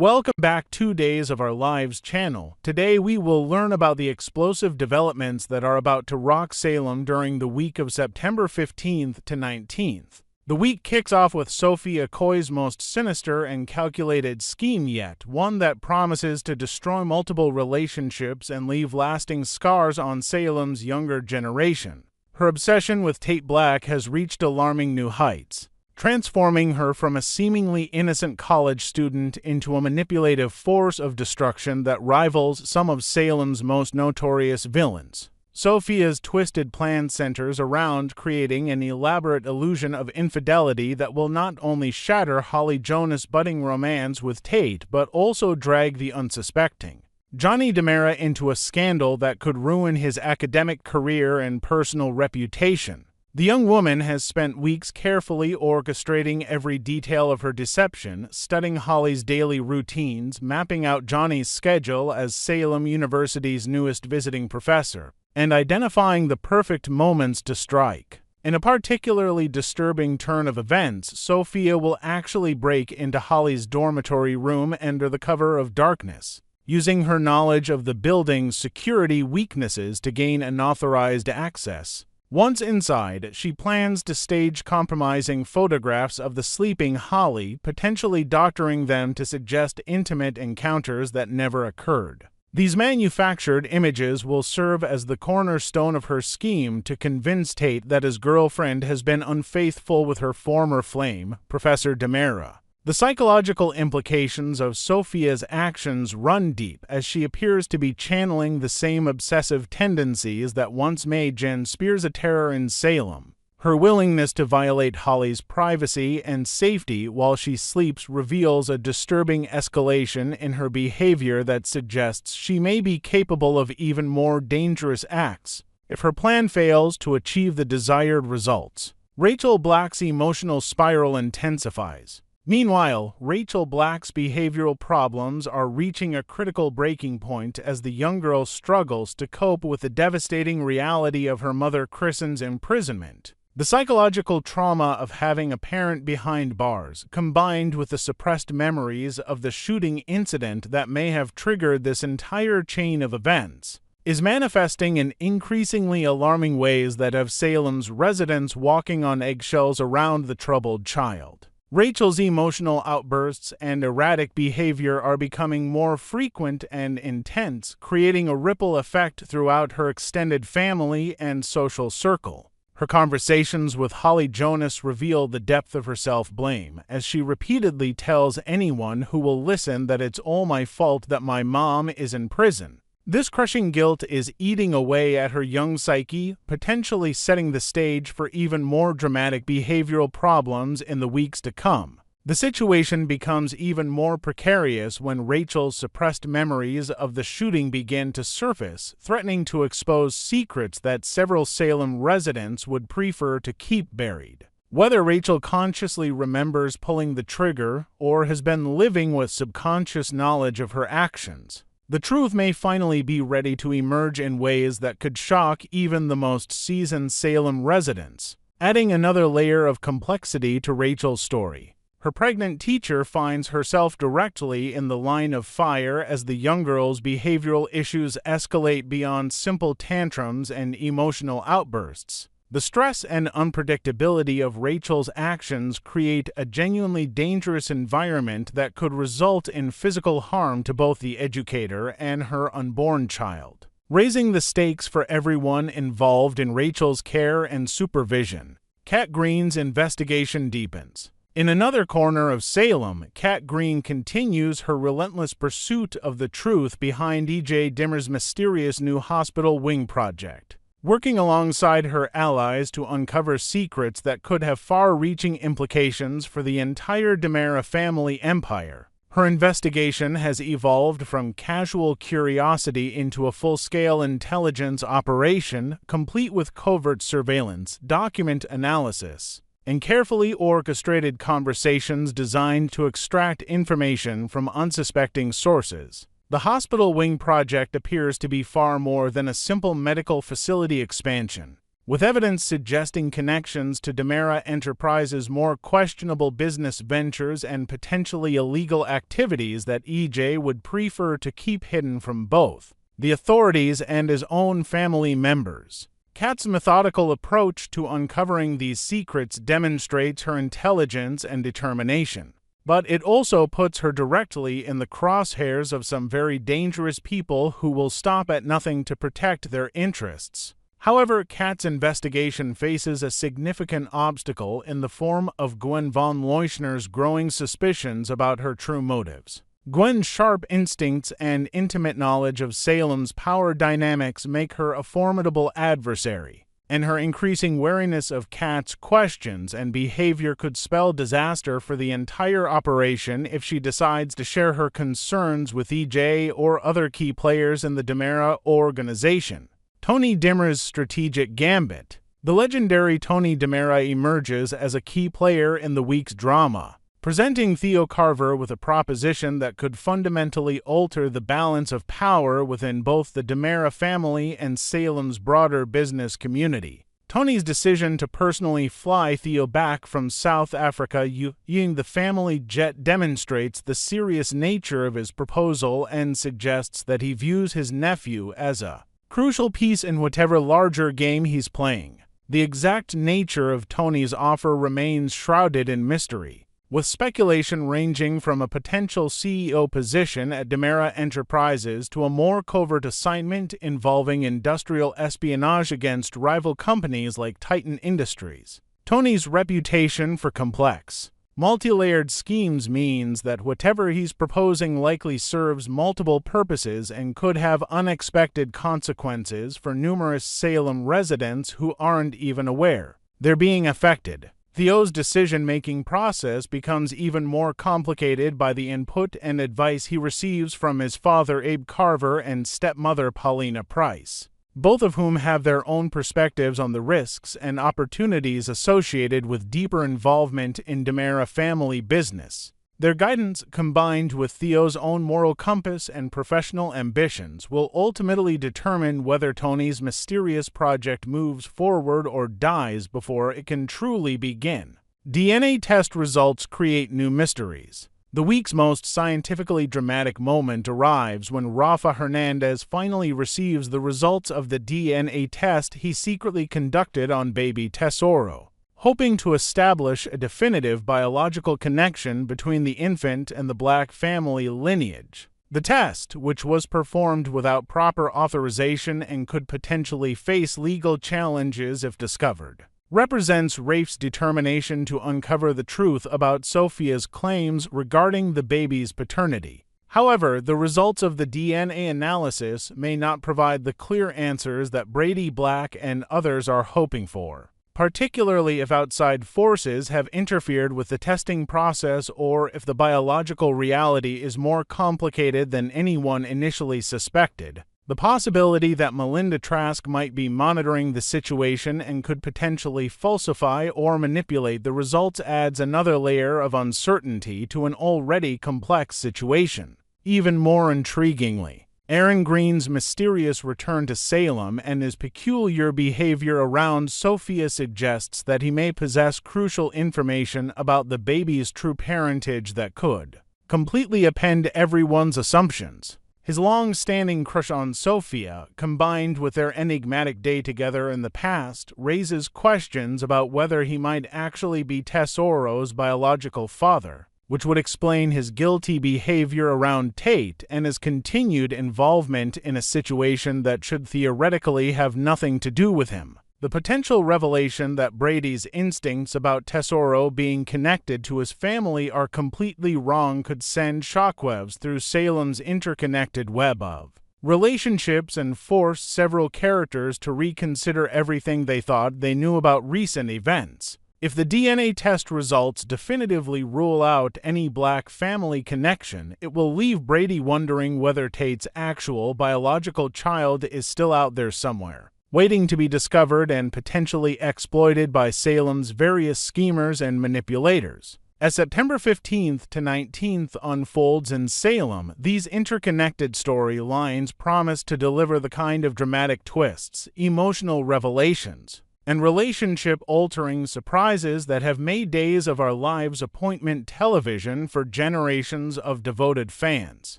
Welcome back 2 days of our Lives channel. Today we will learn about the explosive developments that are about to rock Salem during the week of September 15th to 19th. The week kicks off with Sophia Coy's most sinister and calculated scheme yet, one that promises to destroy multiple relationships and leave lasting scars on Salem's younger generation. Her obsession with Tate Black has reached alarming new heights, transforming her from a seemingly innocent college student into a manipulative force of destruction that rivals some of Salem's most notorious villains. Sophia's twisted plan centers around creating an elaborate illusion of infidelity that will not only shatter Holly Jonas' budding romance with Tate, but also drag the unsuspecting Johnny DiMera into a scandal that could ruin his academic career and personal reputation. The young woman has spent weeks carefully orchestrating every detail of her deception, studying Holly's daily routines, mapping out Johnny's schedule as Salem University's newest visiting professor, and identifying the perfect moments to strike. In a particularly disturbing turn of events, Sophia will actually break into Holly's dormitory room under the cover of darkness, using her knowledge of the building's security weaknesses to gain unauthorized access. Once inside, she plans to stage compromising photographs of the sleeping Holly, potentially doctoring them to suggest intimate encounters that never occurred. These manufactured images will serve as the cornerstone of her scheme to convince Tate that his girlfriend has been unfaithful with her former flame, Professor DiMera. The psychological implications of Sophia's actions run deep, as she appears to be channeling the same obsessive tendencies that once made Jen Spears a terror in Salem. Her willingness to violate Holly's privacy and safety while she sleeps reveals a disturbing escalation in her behavior that suggests she may be capable of even more dangerous acts if her plan fails to achieve the desired results. Rachel Black's emotional spiral intensifies. Meanwhile, Rachel Black's behavioral problems are reaching a critical breaking point as the young girl struggles to cope with the devastating reality of her mother Kristen's imprisonment. The psychological trauma of having a parent behind bars, combined with the suppressed memories of the shooting incident that may have triggered this entire chain of events, is manifesting in increasingly alarming ways that have Salem's residents walking on eggshells around the troubled child. Rachel's emotional outbursts and erratic behavior are becoming more frequent and intense, creating a ripple effect throughout her extended family and social circle. Her conversations with Holly Jonas reveal the depth of her self-blame, as she repeatedly tells anyone who will listen that it's all my fault that my mom is in prison. This crushing guilt is eating away at her young psyche, potentially setting the stage for even more dramatic behavioral problems in the weeks to come. The situation becomes even more precarious when Rachel's suppressed memories of the shooting begin to surface, threatening to expose secrets that several Salem residents would prefer to keep buried. Whether Rachel consciously remembers pulling the trigger or has been living with subconscious knowledge of her actions, the truth may finally be ready to emerge in ways that could shock even the most seasoned Salem residents, adding another layer of complexity to Rachel's story. Her pregnant teacher finds herself directly in the line of fire as the young girl's behavioral issues escalate beyond simple tantrums and emotional outbursts. The stress and unpredictability of Rachel's actions create a genuinely dangerous environment that could result in physical harm to both the educator and her unborn child, raising the stakes for everyone involved in Rachel's care and supervision. Kat Green's investigation deepens. In another corner of Salem, Kat Green continues her relentless pursuit of the truth behind E.J. Dimmer's mysterious new hospital wing project, working alongside her allies to uncover secrets that could have far-reaching implications for the entire DiMera family empire. Her investigation has evolved from casual curiosity into a full-scale intelligence operation, complete with covert surveillance, document analysis, and carefully orchestrated conversations designed to extract information from unsuspecting sources. The hospital wing project appears to be far more than a simple medical facility expansion. with evidence suggesting connections to DiMera Enterprises' more questionable business ventures and potentially illegal activities that EJ would prefer to keep hidden from both the authorities and his own family members. Kat's methodical approach to uncovering these secrets demonstrates her intelligence and determination, but it also puts her directly in the crosshairs of some very dangerous people who will stop at nothing to protect their interests. However, Kat's investigation faces a significant obstacle in the form of Gwen von Leuschner's growing suspicions about her true motives. Gwen's sharp instincts and intimate knowledge of Salem's power dynamics make her a formidable adversary, and her increasing wariness of Kat's questions and behavior could spell disaster for the entire operation if she decides to share her concerns with EJ or other key players in the DiMera organization. Tony DiMera's strategic gambit. The legendary Tony DiMera emerges as a key player in the week's drama, presenting Theo Carver with a proposition that could fundamentally alter the balance of power within both the DiMera family and Salem's broader business community. Tony's decision to personally fly Theo back from South Africa using the family jet demonstrates the serious nature of his proposal and suggests that he views his nephew as a crucial piece in whatever larger game he's playing. The exact nature of Tony's offer remains shrouded in mystery, with speculation ranging from a potential CEO position at DiMera Enterprises to a more covert assignment involving industrial espionage against rival companies like Titan Industries. Tony's reputation for complex, multi-layered schemes means that whatever he's proposing likely serves multiple purposes and could have unexpected consequences for numerous Salem residents who aren't even aware they're being affected. Theo's decision-making process becomes even more complicated by the input and advice he receives from his father Abe Carver and stepmother Paulina Price, both of whom have their own perspectives on the risks and opportunities associated with deeper involvement in DiMera family business. Their guidance, combined with Theo's own moral compass and professional ambitions, will ultimately determine whether Tony's mysterious project moves forward or dies before it can truly begin. DNA test results create new mysteries. The week's most scientifically dramatic moment arrives when Rafa Hernandez finally receives the results of the DNA test he secretly conducted on baby Tesoro, hoping to establish a definitive biological connection between the infant and the Black family lineage. The test, which was performed without proper authorization and could potentially face legal challenges if discovered, represents Rafe's determination to uncover the truth about Sophia's claims regarding the baby's paternity. However, the results of the DNA analysis may not provide the clear answers that Brady Black and others are hoping for, particularly if outside forces have interfered with the testing process or if the biological reality is more complicated than anyone initially suspected. The possibility that Melinda Trask might be monitoring the situation and could potentially falsify or manipulate the results adds another layer of uncertainty to an already complex situation. Even more intriguingly, Aaron Green's mysterious return to Salem and his peculiar behavior around Sophia suggests that he may possess crucial information about the baby's true parentage that could completely upend everyone's assumptions. His long-standing crush on Sophia, combined with their enigmatic day together in the past, raises questions about whether he might actually be Tesoro's biological father, which would explain his guilty behavior around Tate and his continued involvement in a situation that should theoretically have nothing to do with him. The potential revelation that Brady's instincts about Tesoro being connected to his family are completely wrong could send shockwaves through Salem's interconnected web of relationships and force several characters to reconsider everything they thought they knew about recent events. If the DNA test results definitively rule out any Black family connection, it will leave Brady wondering whether Tate's actual biological child is still out there somewhere, waiting to be discovered and potentially exploited by Salem's various schemers and manipulators. As September 15th to 19th unfolds in Salem, these interconnected storylines promise to deliver the kind of dramatic twists, emotional revelations, and relationship-altering surprises that have made Days of Our Lives appointment television for generations of devoted fans.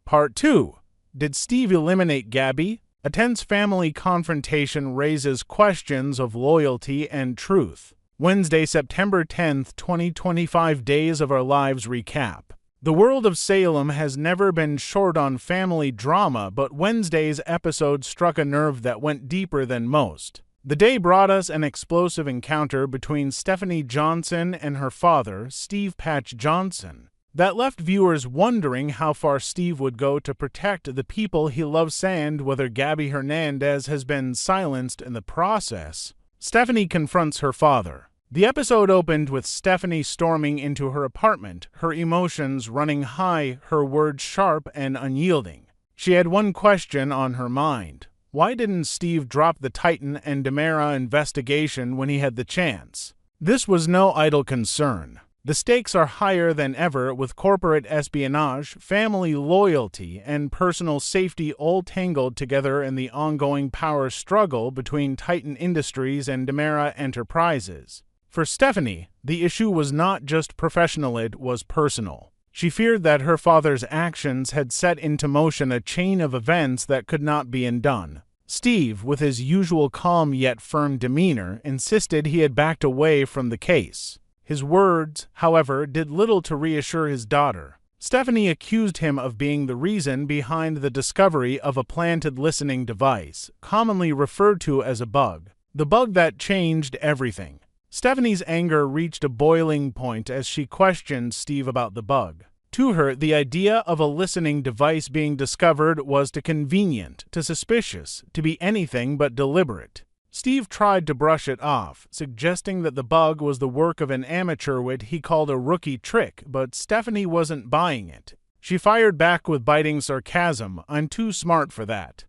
Part 2. Did Steve eliminate Gabby? A tense family confrontation raises questions of loyalty and truth. Wednesday, September 10th, 2025 Days of Our Lives recap. The world of Salem has never been short on family drama, but Wednesday's episode struck a nerve that went deeper than most. The day brought us an explosive encounter between Stephanie Johnson and her father, Steve Patch Johnson, that left viewers wondering how far Steve would go to protect the people he loves and whether Gabby Hernandez has been silenced in the process. Stephanie confronts her father. The episode opened with Stephanie storming into her apartment, her emotions running high, her words sharp and unyielding. She had one question on her mind. Why didn't Steve drop the Titan and Demera investigation when he had the chance? This was no idle concern. The stakes are higher than ever, with corporate espionage, family loyalty, and personal safety all tangled together in the ongoing power struggle between Titan Industries and Demera Enterprises. For Stephanie, the issue was not just professional, it was personal. She feared that her father's actions had set into motion a chain of events that could not be undone. Steve, with his usual calm yet firm demeanor, insisted he had backed away from the case. His words, however, did little to reassure his daughter. Stephanie accused him of being the reason behind the discovery of a planted listening device, commonly referred to as a bug. The bug that changed everything. Stephanie's anger reached a boiling point as she questioned Steve about the bug. To her, the idea of a listening device being discovered was too convenient, too suspicious, to be anything but deliberate. Steve tried to brush it off, suggesting that the bug was the work of an amateur wit he called a rookie trick, but Stephanie wasn't buying it. She fired back with biting sarcasm, "I'm too smart for that."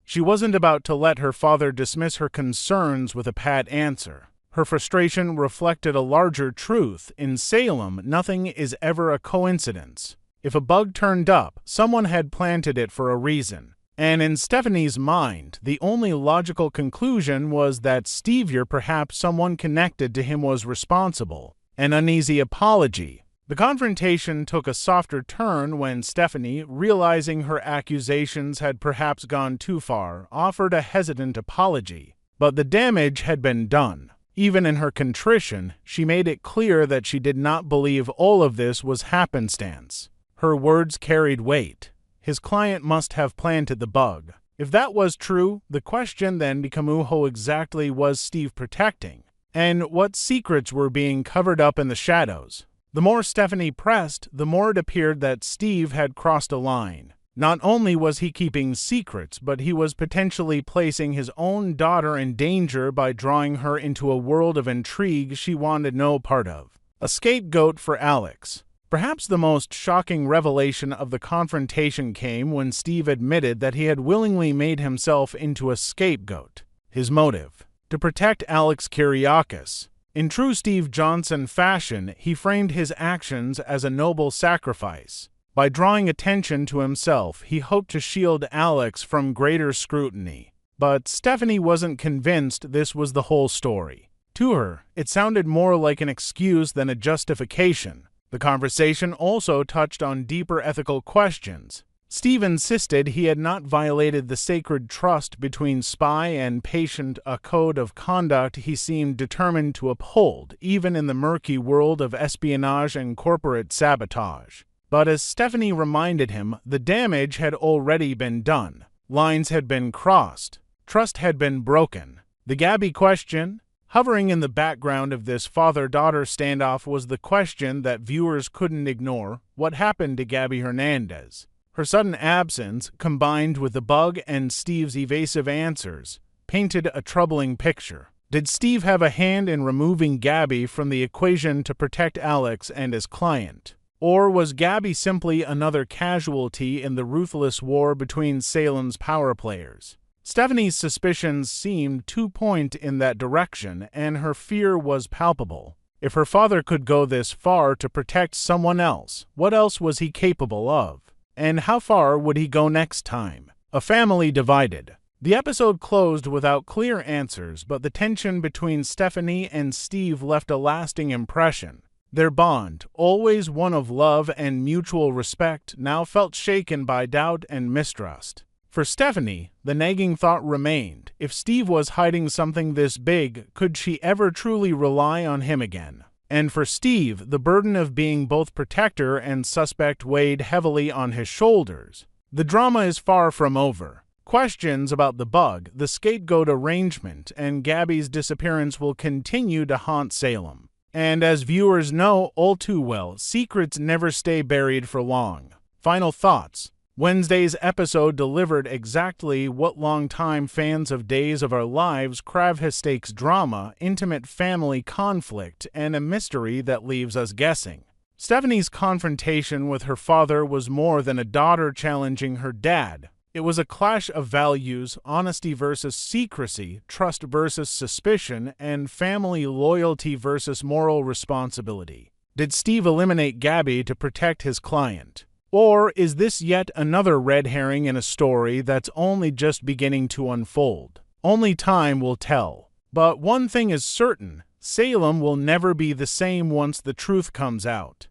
She wasn't about to let her father dismiss her concerns with a pat answer. Her frustration reflected a larger truth. In Salem, nothing is ever a coincidence. If a bug turned up, someone had planted it for a reason. And in Stephanie's mind, the only logical conclusion was that Steve, or perhaps someone connected to him, was responsible. An uneasy apology. The confrontation took a softer turn when Stephanie, realizing her accusations had perhaps gone too far, offered a hesitant apology. But the damage had been done. Even in her contrition, she made it clear that she did not believe all of this was happenstance. Her words carried weight. His client must have planted the bug. If that was true, the question then became who exactly was Steve protecting, and what secrets were being covered up in the shadows. The more Stephanie pressed, the more it appeared that Steve had crossed a line. Not only was he keeping secrets, but he was potentially placing his own daughter in danger by drawing her into a world of intrigue she wanted no part of. A scapegoat for Alex. Perhaps the most shocking revelation of the confrontation came when Steve admitted that he had willingly made himself into a scapegoat. His motive? To protect Alex Kyriakis. In true Steve Johnson fashion, he framed his actions as a noble sacrifice. By drawing attention to himself, he hoped to shield Alex from greater scrutiny. But Stephanie wasn't convinced this was the whole story. To her, it sounded more like an excuse than a justification. The conversation also touched on deeper ethical questions. Steve insisted he had not violated the sacred trust between spy and patient, a code of conduct he seemed determined to uphold, even in the murky world of espionage and corporate sabotage. But as Stephanie reminded him, the damage had already been done. Lines had been crossed. Trust had been broken. The Gabby question? Hovering in the background of this father-daughter standoff was the question that viewers couldn't ignore. What happened to Gabby Hernandez? Her sudden absence, combined with the bug and Steve's evasive answers, painted a troubling picture. Did Steve have a hand in removing Gabby from the equation to protect Alex and his client? Or was Gabby simply another casualty in the ruthless war between Salem's power players? Stephanie's suspicions seemed to point in that direction, and her fear was palpable. If her father could go this far to protect someone else, what else was he capable of? And how far would he go next time? A family divided. The episode closed without clear answers, but the tension between Stephanie and Steve left a lasting impression. Their bond, always one of love and mutual respect, now felt shaken by doubt and mistrust. For Stephanie, the nagging thought remained: if Steve was hiding something this big, could she ever truly rely on him again? And for Steve, the burden of being both protector and suspect weighed heavily on his shoulders. The drama is far from over. Questions about the bug, the scapegoat arrangement, and Gabby's disappearance will continue to haunt Salem. And as viewers know all too well, secrets never stay buried for long. Final thoughts. Wednesday's episode delivered exactly what longtime fans of Days of Our Lives crave: high-stakes drama, intimate family conflict, and a mystery that leaves us guessing. Stephanie's confrontation with her father was more than a daughter challenging her dad. It was a clash of values: honesty versus secrecy, trust versus suspicion, and family loyalty versus moral responsibility. Did Steve eliminate Gabby to protect his client? Or is this yet another red herring in a story that's only just beginning to unfold? Only time will tell. But one thing is certain: Salem will never be the same once the truth comes out.